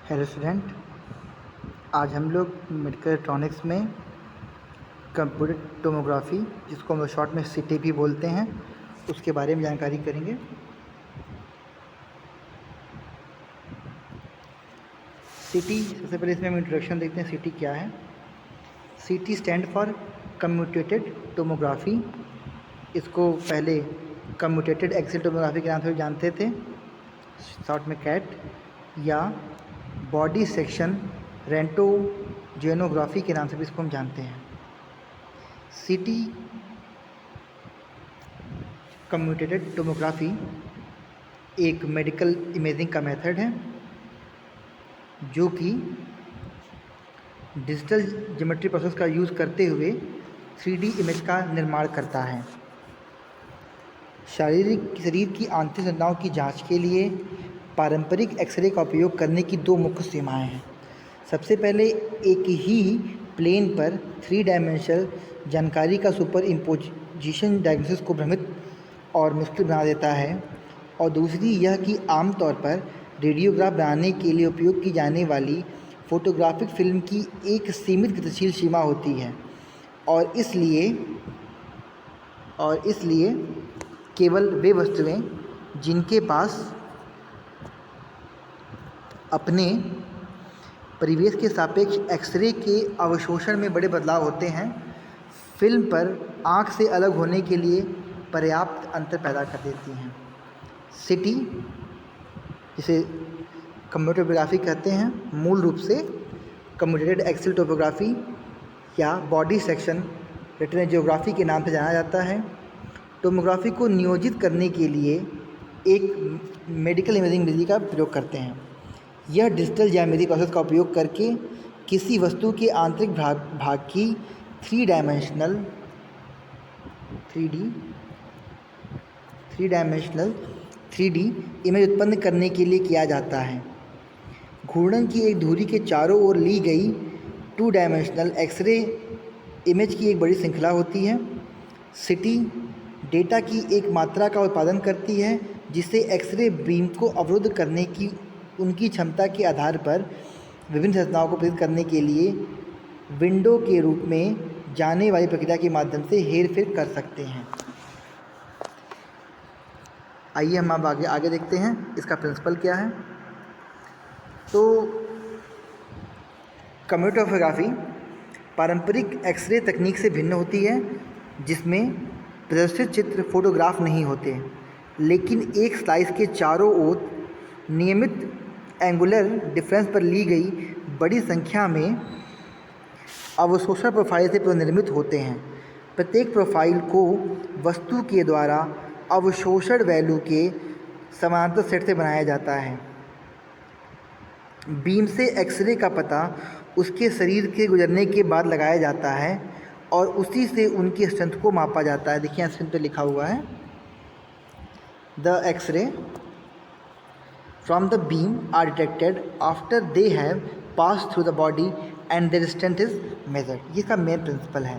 Hello student, आज हम लोग मेडिकल इलेक्ट्रॉनिक्स में कंप्यूटर टोमोग्राफी, जिसको हम शॉर्ट में सीटी भी बोलते हैं, उसके बारे में जानकारी करेंगे। सीटी, सबसे पहले इसमें हम इंट्रोडक्शन देखते हैं सीटी क्या है। सीटी स्टैंड फॉर कम्यूटेटेड टोमोग्राफी। इसको पहले कम्यूटेटेड एक्सियल टोमोग्राफी के नाम से जानते थे, शॉर्ट में कैट, या बॉडी सेक्शन रेंटोजेनोग्राफी के नाम से भी इसको हम जानते हैं। सीटी कम्यूटेटेड टोमोग्राफी एक मेडिकल इमेजिंग का मेथड है जो कि डिजिटल ज्योमेट्री प्रोसेस का यूज़ करते हुए 3D इमेज का निर्माण करता है। शरीर की आंतरिक संरचनाओं की जांच के लिए पारंपरिक एक्सरे का उपयोग करने की दो मुख्य सीमाएं हैं। सबसे पहले, एक ही प्लेन पर 3 डायमेंशनल जानकारी का सुपर इम्पोजिशन डायग्नोसिस को भ्रमित और मुश्किल बना देता है, और दूसरी यह कि आमतौर पर रेडियोग्राफ बनाने के लिए उपयोग की जाने वाली फोटोग्राफिक फिल्म की एक सीमित गतिशील सीमा होती है, और इसलिए केवल वे वस्तुएं जिनके पास अपने परिवेश के सापेक्ष एक्सरे के अवशोषण में बड़े बदलाव होते हैं, फिल्म पर आँख से अलग होने के लिए पर्याप्त अंतर पैदा कर देती हैं। सीटी, जिसे कम्यूटेटोमोग्राफी कहते हैं, मूल रूप से कम्यूटेटेड एक्सियल टोपोग्राफी या बॉडी सेक्शन रेटिनोजियोग्राफी के नाम से जाना जाता है। टोमोग्राफी को नियोजित करने के लिए एक मेडिकल इमेजिंग विधि का प्रयोग करते हैं। यह डिजिटल ज्यामिति प्रोसेस का उपयोग करके किसी वस्तु के आंतरिक भाग की 3 डायमेंशनल इमेज उत्पन्न करने के लिए किया जाता है। घूर्णन की एक धुरी के चारों ओर ली गई 2 डायमेंशनल एक्सरे इमेज की एक बड़ी श्रृंखला होती है। सीटी डेटा की एक मात्रा का उत्पादन करती है जिसे एक्सरे बीम को अवरुद्ध करने की उनकी क्षमता के आधार पर विभिन्न संरचनाओं को प्रेरित करने के लिए विंडो के रूप में जाने वाली प्रक्रिया के माध्यम से हेरफेर कर सकते हैं। आइए हम अब आगे देखते हैं इसका प्रिंसिपल क्या है। तो कम्यूटेटोमोग्राफी पारंपरिक एक्सरे तकनीक से भिन्न होती है, जिसमें प्रदर्शित चित्र फोटोग्राफ नहीं होते, लेकिन एक स्लाइस के चारों ओर नियमित एंगुलर डिफरेंस पर ली गई बड़ी संख्या में अवशोषण प्रोफाइल से पुनर्निर्मित होते हैं। प्रत्येक प्रोफाइल को वस्तु के द्वारा अवशोषण वैल्यू के समानांतर सेट से बनाया जाता है। बीम से एक्सरे का पता उसके शरीर के गुजरने के बाद लगाया जाता है और उसी से उनकी स्ट्रेंथ को मापा जाता है। देखिए स्क्रीन पर लिखा हुआ है, the X ray from the beam are detected after they have passed through the body and their strength is measured। ये इसका मेन प्रिंसिपल है।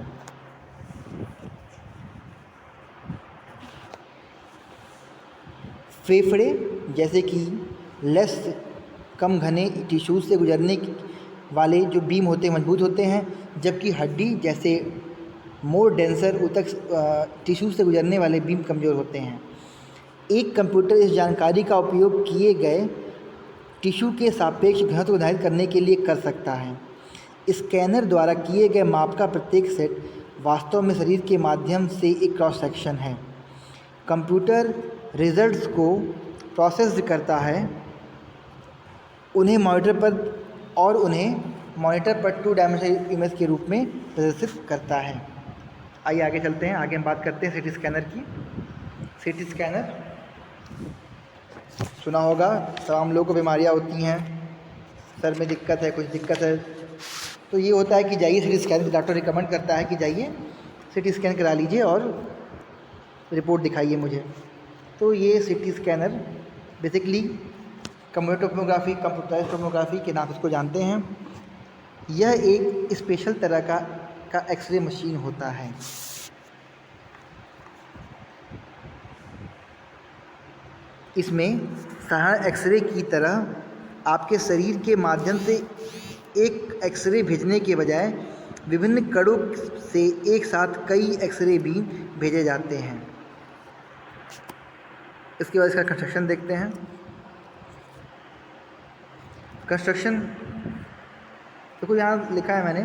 फेफड़े जैसे कि लेस कम घने टिश्यूज से गुजरने वाले जो बीम होते हैं मजबूत होते हैं, जबकि हड्डी जैसे मोर डेंसर ऊतक टिश्यूज से गुजरने वाले बीम कमज़ोर होते हैं। एक कंप्यूटर इस जानकारी का उपयोग किए गए टिश्यू के सापेक्ष घनत्व को निर्धारित करने के लिए कर सकता है। स्कैनर द्वारा किए गए माप का प्रत्येक सेट वास्तव में शरीर के माध्यम से एक क्रॉस सेक्शन है। कंप्यूटर रिजल्ट्स को प्रोसेस करता है, उन्हें मॉनिटर पर 2 डायमेंशनल इमेज के रूप में प्रदर्शित करता है। आइए आगे चलते हैं, आगे हम बात करते हैं सीटी स्कैनर की। सीटी स्कैनर सुना होगा, तमाम लोगों को बीमारियां होती हैं, सर में दिक्कत है, कुछ दिक्कत है, तो ये होता है कि जाइए सीटी स्कैन, डॉक्टर रिकमेंड करता है कि जाइए सीटी स्कैन करा लीजिए और रिपोर्ट दिखाइए मुझे। तो ये CT scanner basically computed tomography, computerized tomography के नाम से इसको जानते हैं। यह एक स्पेशल तरह का एक्सरे मशीन होता है। इसमें साधारण एक्सरे की तरह आपके शरीर के माध्यम से एक एक्सरे भेजने के बजाय विभिन्न कणों से एक साथ कई एक्सरे बीम भेजे जाते हैं। इसके बाद इसका कंस्ट्रक्शन देखते हैं। कंस्ट्रक्शन देखो, यहाँ लिखा है मैंने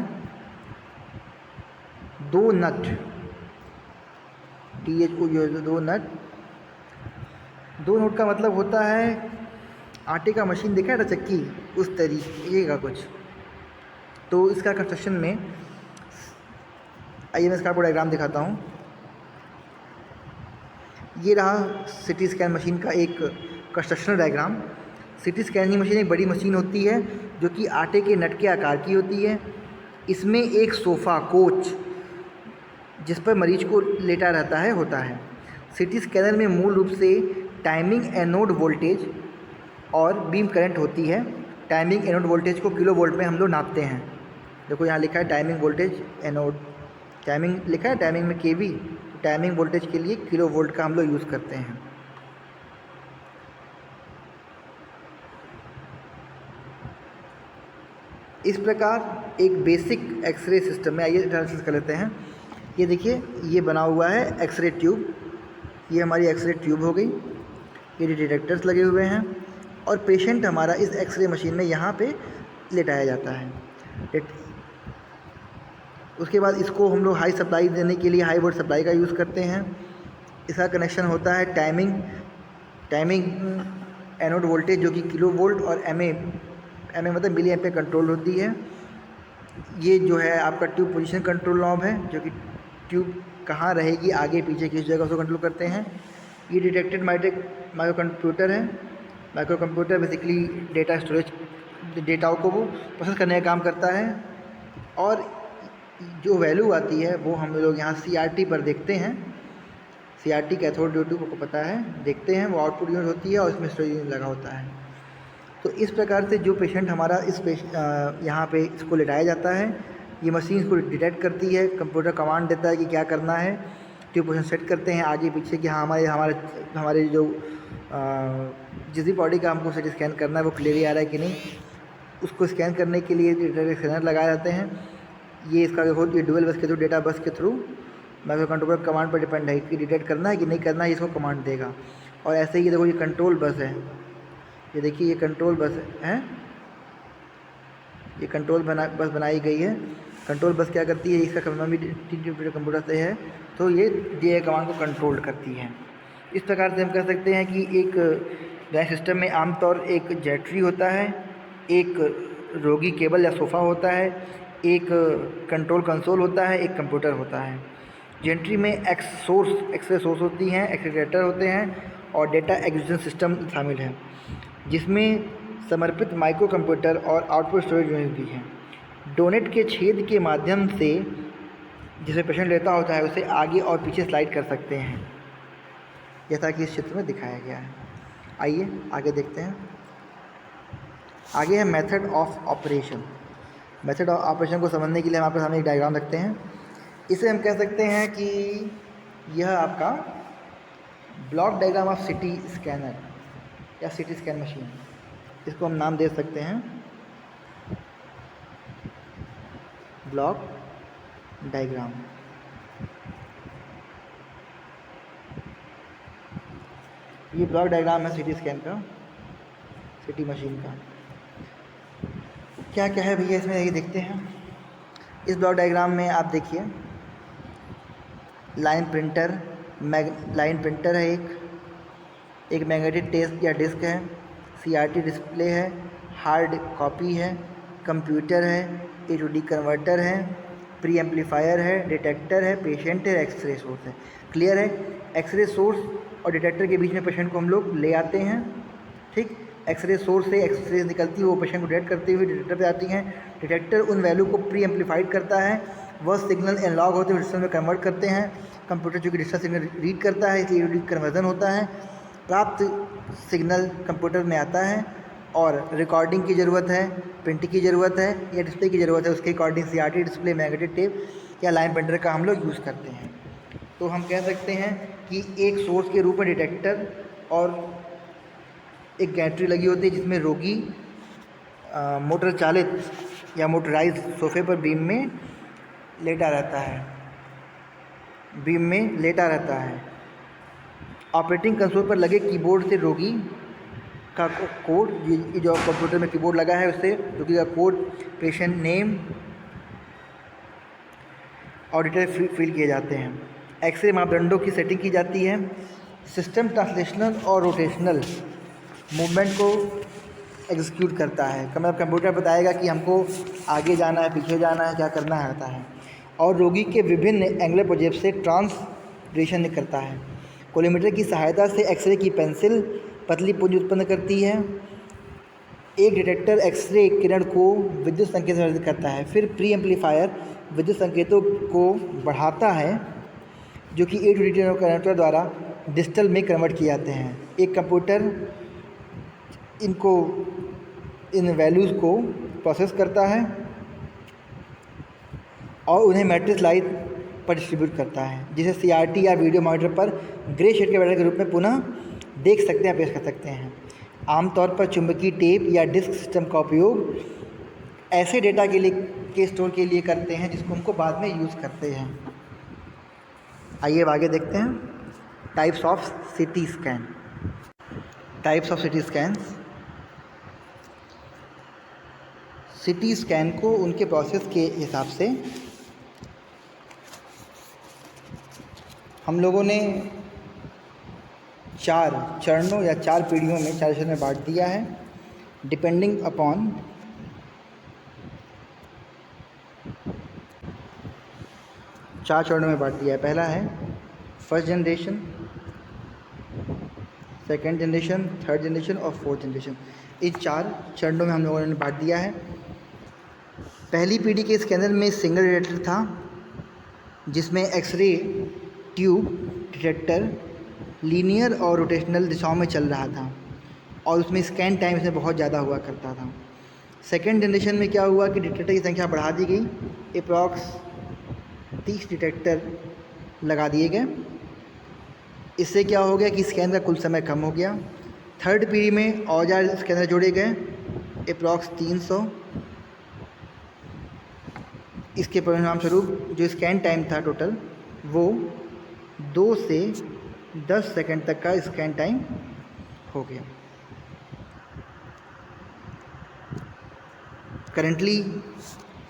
2 नट, दो नट। 2 नट का मतलब होता है आटे का मशीन देखा है ना, चक्की, उस तरीके का कुछ। तो इसका कंस्ट्रक्शन में आइए मैं इसका आपको डायग्राम दिखाता हूँ। ये रहा सिटी स्कैन मशीन का एक construction diagram. City scanning machine एक बड़ी मशीन होती है जो कि आटे के नट के आकार की होती है। इसमें एक सोफ़ा, कोच, जिस पर मरीज को लेटा रहता है, होता है। सिटी स्कैनर में मूल रूप से टाइमिंग एनोड वोल्टेज और बीम करंट होती है। टाइमिंग एनोड वोल्टेज को किलो वोल्ट में हम लोग नापते हैं। देखो यहाँ लिखा है टाइमिंग वोल्टेज एनोड, टाइमिंग लिखा है, टाइमिंग में केवी, टाइमिंग वोल्टेज के लिए किलो वोल्ट का हम लोग यूज़ करते हैं। इस प्रकार एक बेसिक एक्सरे सिस्टम में, आइए एनालिसिस कर लेते हैं। ये देखिए, ये बना हुआ है एक्सरे ट्यूब। ये हमारी एक्सरे ट्यूब हो गई। ये डिटेक्टर्स लगे हुए हैं और पेशेंट हमारा इस एक्सरे मशीन में यहाँ पे लेटाया जाता है। उसके बाद इसको हम लोग हाई सप्लाई देने के लिए हाई वोल्ट सप्लाई का यूज़ करते हैं। इसका कनेक्शन होता है टाइमिंग एनोड वोल्टेज, जो कि किलो वोल्ट, और एम ए मतलब मिली एम्पीयर कंट्रोल होती है। ये जो है आपका ट्यूब पोजीशन कंट्रोल नॉब है, जो कि ट्यूब कहाँ रहेगी, आगे पीछे किस जगह, उसको कंट्रोल करते हैं। ये डिटेक्टेड माइक्रो कंप्यूटर है। Micro computer basically data storage, data को वो प्रोसेस करने का काम करता है। और जो वैल्यू आती है वो हम लोग यहाँ CRT पर देखते हैं। CRT कैथोड रे ट्यूब, आपको पता है, देखते हैं। वो आउटपुट यूनिट होती है और इसमें स्टोरेज यूनिट लगा होता है। तो इस प्रकार से जो पेशेंट हमारा यहाँ पे इसको लेटाया जाता है, ये मशीन इसको डिटेक्ट करती है, कंप्यूटर कमांड देता है कि क्या करना है। ट्यूब पोजीशन सेट करते हैं आगे पीछे कि हाँ हमारे जो जिस भी बॉडी का हमको स्कैन करना है वो क्लियरली आ रहा है कि नहीं। उसको स्कैन करने के लिए स्कैनर लगाए जाते हैं। ये इसका ये डुअल बस के थ्रू, डेटा बस के थ्रू माइक्रो कंट्रोलर कमांड पर डिपेंड है कि डिटेक्ट करना है कि नहीं करना है, इसको कमांड देगा। और ऐसे ही देखो, ये कंट्रोल बस है। ये देखिए, ये कंट्रोल बस है। ये कंट्रोल बस बनाई गई है। कंट्रोल बस क्या करती है, इसका कमांड भी कंप्यूटर से है, तो ये दिए कमांड को कंट्रोल करती है। इस प्रकार से हम कह सकते हैं कि एक नए सिस्टम में आमतौर एक जेट्री होता है, एक रोगी केबल या सोफ़ा होता है, एक कंट्रोल कंसोल होता है, एक कंप्यूटर होता है। जेंट्री में एक्सरे सोर्स होती हैं, एक्सीलरेटर होते हैं और डेटा एक्विजिशन सिस्टम शामिल है, जिसमें समर्पित माइक्रो कंप्यूटर और आउटपुट स्टोरेज यूनिट भी हैं। डोनेट के छेद के माध्यम से जिसे पेशेंट लेता होता है उसे आगे और पीछे स्लाइड कर सकते हैं, जैसा कि इस चित्र में दिखाया गया है। आइए आगे देखते हैं। आगे है method of operation. Method of operation को समझने के लिए हम आपके सामने एक डायग्राम रखते हैं। इसे हम कह सकते हैं कि यह आपका block diagram of city scanner या सिटी स्कैन मशीन, इसको हम नाम दे सकते हैं ब्लॉक डायग्राम। ये ब्लॉक डायग्राम है सिटी स्कैन का, सिटी मशीन का। क्या क्या है भैया इसमें, ये देखते हैं। इस ब्लॉक डायग्राम में आप देखिए, लाइन प्रिंटर है, एक मैग्नेटिक टेस्ट या डिस्क है, CRT डिस्प्ले है, हार्ड कॉपी है, कंप्यूटर है, AD कन्वर्टर है, प्री एम्पलीफायर है, डिटेक्टर है, पेशेंट है, एक्सरे सोर्स है। क्लियर है। एक्सरे सोर्स और डिटेक्टर के बीच में पेशेंट को हम लोग ले आते हैं। ठीक, एक्सरे सोर्स से एक्सरे निकलती है, वो पेशेंट को डिटेक्ट करते हुए डिटेक्टर पे आती हैं। डिटेक्टर उन वैल्यू को प्री एम्पलीफाइड करता है, वह सिग्नल एनालॉग होते हुए डिजिटल में कन्वर्ट करते हैं। कंप्यूटर चूँकि डिजिटल सिग्नल रीड करता है, इसलिए AD कन्वर्जन होता है। प्राप्त सिग्नल कंप्यूटर में आता है और रिकॉर्डिंग की ज़रूरत है, प्रिंटिंग की ज़रूरत है या डिस्प्ले की ज़रूरत है, उसके according CRT display, magnetic tape या लाइन प्रिंटर का हम लोग यूज़ करते हैं। तो हम कह सकते हैं कि एक सोर्स के रूप में डिटेक्टर और एक गैंट्री लगी होती है, जिसमें रोगी मोटर चालित या मोटराइज सोफे पर बीम में लेटा रहता है। ऑपरेटिंग कंसोल पर लगे कीबोर्ड से रोगी का कोड, ये जो कंप्यूटर में कीबोर्ड लगा है उससे रोगी का कोड, पेशेंट नेम और डिटेल फिल किए जाते हैं। एक्सरे मापदंडों की सेटिंग की जाती है। सिस्टम ट्रांसलेशनल और रोटेशनल मूवमेंट को एग्जीक्यूट करता है। मतलब कंप्यूटर बताएगा कि हमको आगे जाना है, पीछे जाना है, क्या करना है होता है। और रोगी के विभिन्न एंगुलर प्रोजेक्ट से ट्रांसलेशन करता है। कोलिमेटर की सहायता से एक्सरे की पेंसिल पतली पुंज उत्पन्न करती है। एक डिटेक्टर एक्सरे किरण को विद्युत संकेत से संचारित करता है। फिर प्री एम्पलीफायर विद्युत संकेतों को बढ़ाता है जो कि ए टू डी कन्वर्टर द्वारा डिजिटल में कन्वर्ट किए जाते हैं। एक कंप्यूटर इन वैल्यूज़ को प्रोसेस करता है और उन्हें मैट्रिक्स लाइट पर डिस्ट्रीब्यूट करता है, जिसे CRT या वीडियो मॉनिटर पर ग्रे शेड के बैटर के रूप में पुनः देख सकते हैं, पेश कर सकते हैं। आमतौर पर चुंबकीय टेप या डिस्क सिस्टम का उपयोग ऐसे डेटा के स्टोर के लिए करते हैं जिसको हमको बाद में यूज़ करते हैं। आइए अब आगे देखते हैं types of CT scan. Types of CT scans. CT scan को उनके प्रोसेस के हिसाब से हम लोगों ने 4 चरणों या 4 पीढ़ियों में, 4 चरणों में बांट दिया है, डिपेंडिंग अपॉन 4 चरणों में बांट दिया है। पहला है first generation, second generation, third generation और फोर्थ जनरेशन। इस 4 चरणों में हम लोगों ने बांट दिया है। पहली पीढ़ी के स्कैनर में सिंगल डिटेक्टर था जिसमें एक्सरे ट्यूब डिटेक्टर लीनियर और रोटेशनल दिशाओं में चल रहा था और उसमें स्कैन टाइम इसमें बहुत ज़्यादा हुआ करता था। सेकेंड जनरेशन में क्या हुआ कि डिटेक्टर की संख्या बढ़ा दी गई, अप्रॉक्स 30 डिटेक्टर लगा दिए गए। इससे क्या हो गया कि स्कैन का कुल समय कम हो गया। थर्ड पीढ़ी में और ज़्यादा स्कैनर जोड़े गए, अप्रॉक्स 300। इसके परिणाम स्वरूप जो स्कैन टाइम था टोटल वो 2 से 10 सेकंड तक का स्कैन टाइम हो गया। करेंटली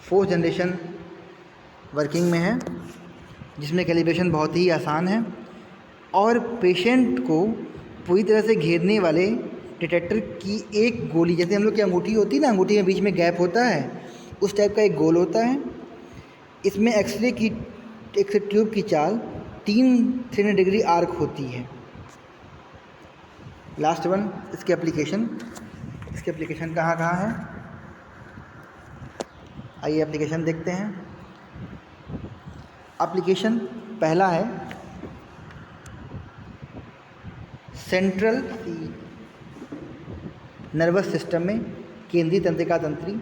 फोर्थ जनरेशन वर्किंग में है जिसमें कैलिब्रेशन बहुत ही आसान है और पेशेंट को पूरी तरह से घेरने वाले डिटेक्टर की एक गोली, जैसे हम लोग की अंगूठी होती है ना, अंगूठी में बीच में गैप होता है, उस टाइप का एक गोल होता है। इसमें एक्सरे ट्यूब की चाल 300 डिग्री आर्क होती है। लास्ट वन, इसके एप्लीकेशन कहाँ कहाँ है, आइए एप्लीकेशन देखते हैं। एप्लीकेशन पहला है सेंट्रल नर्वस सिस्टम में केंद्रीय तंत्रिका तंत्री।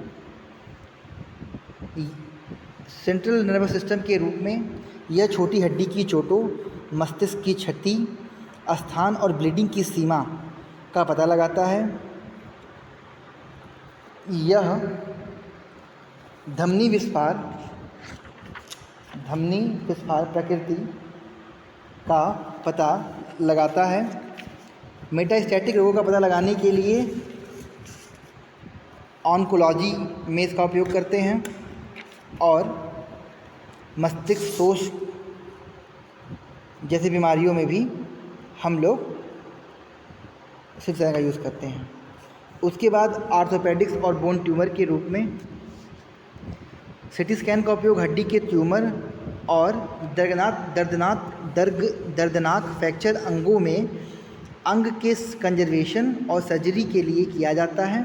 सेंट्रल नर्वस सिस्टम के रूप में यह छोटी हड्डी की चोटों, मस्तिष्क की क्षति, स्थान और ब्लीडिंग की सीमा का पता लगाता है। यह धमनी विस्फार प्रकृति का पता लगाता है। मेटास्टैटिक रोगों का पता लगाने के लिए ऑन्कोलॉजी में इसका उपयोग करते हैं और मस्तिष्क शोष जैसी बीमारियों में भी हम लोग इसी तरह का यूज़ करते हैं। उसके बाद आर्थोपेडिक्स और बोन ट्यूमर के रूप में CT स्कैन का उपयोग हड्डी के ट्यूमर और दर्दनाक फ्रैक्चर अंगों में अंग के कंजर्वेशन और सर्जरी के लिए किया जाता है।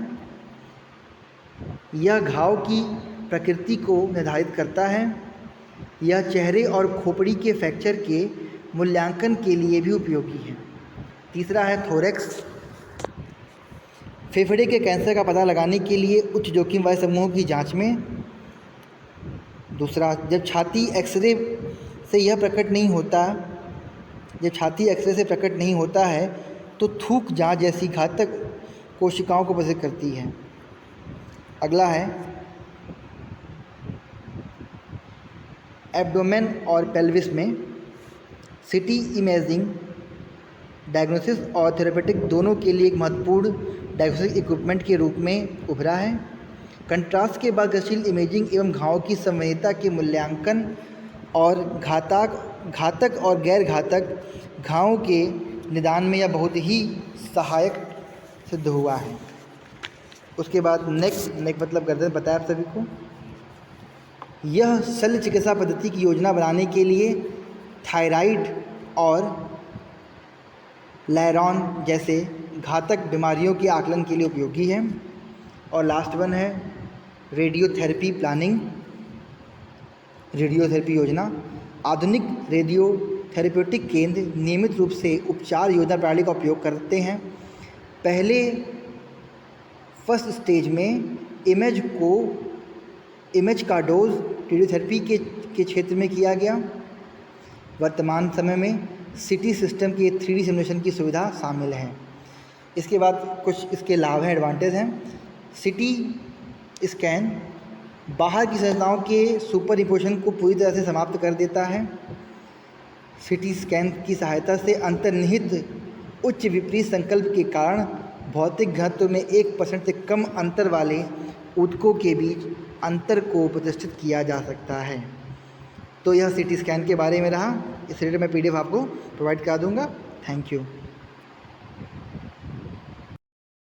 यह घाव की प्रकृति को निर्धारित करता है। यह चेहरे और खोपड़ी के फ्रैक्चर के मूल्यांकन के लिए भी उपयोगी है। तीसरा है थोरैक्स, फेफड़े के कैंसर का पता लगाने के लिए उच्च जोखिम वाले समूहों की जांच में। दूसरा, जब छाती एक्सरे से प्रकट नहीं होता है तो थूक जांच जैसी घातक कोशिकाओं को प्रदर्शित करती है। अगला है एब्डोमेन और पेल्विस में सीटी इमेजिंग डायग्नोसिस और थेरेपेटिक दोनों के लिए एक महत्वपूर्ण डायग्नोस्टिक इक्विपमेंट के रूप में उभरा है। कंट्रास्ट के बाद गतिशील इमेजिंग एवं घावों की संवेदनता के मूल्यांकन और घातक और गैर घातक घावों के निदान में यह बहुत ही सहायक सिद्ध हुआ है। उसके बाद नेक मतलब गर्दन बताया आप सभी को। यह शल्य चिकित्सा पद्धति की योजना बनाने के लिए थायराइड और लायरॉन जैसे घातक बीमारियों के आकलन के लिए उपयोगी है। और लास्ट वन है रेडियोथेरेपी प्लानिंग, रेडियोथेरेपी योजना। आधुनिक रेडियोथेरेप्यूटिक केंद्र नियमित रूप से उपचार योजना प्रणाली का उपयोग करते हैं। पहले फर्स्ट स्टेज में इमेज का डोज रेडियोथेरेपी के क्षेत्र में किया गया। वर्तमान समय में सिटी सिस्टम के 3D सिमुलेशन की सुविधा शामिल है। इसके बाद कुछ इसके लाभ हैं, एडवांटेज हैं। सिटी स्कैन बाहर की संरचनाओं के सुपर इम्पोजिशन को पूरी तरह से समाप्त कर देता है। सिटी स्कैन की सहायता से अंतर्निहित उच्च विपरीत संकल्प के कारण भौतिक घनत्व में 1% से कम अंतर वाले ऊतकों के बीच अंतर को प्रतिष्ठित किया जा सकता है। तो यह सिटी स्कैन के बारे में रहा। इस रिलेटेड मैं PDF आपको प्रोवाइड करा दूंगा। Thank you.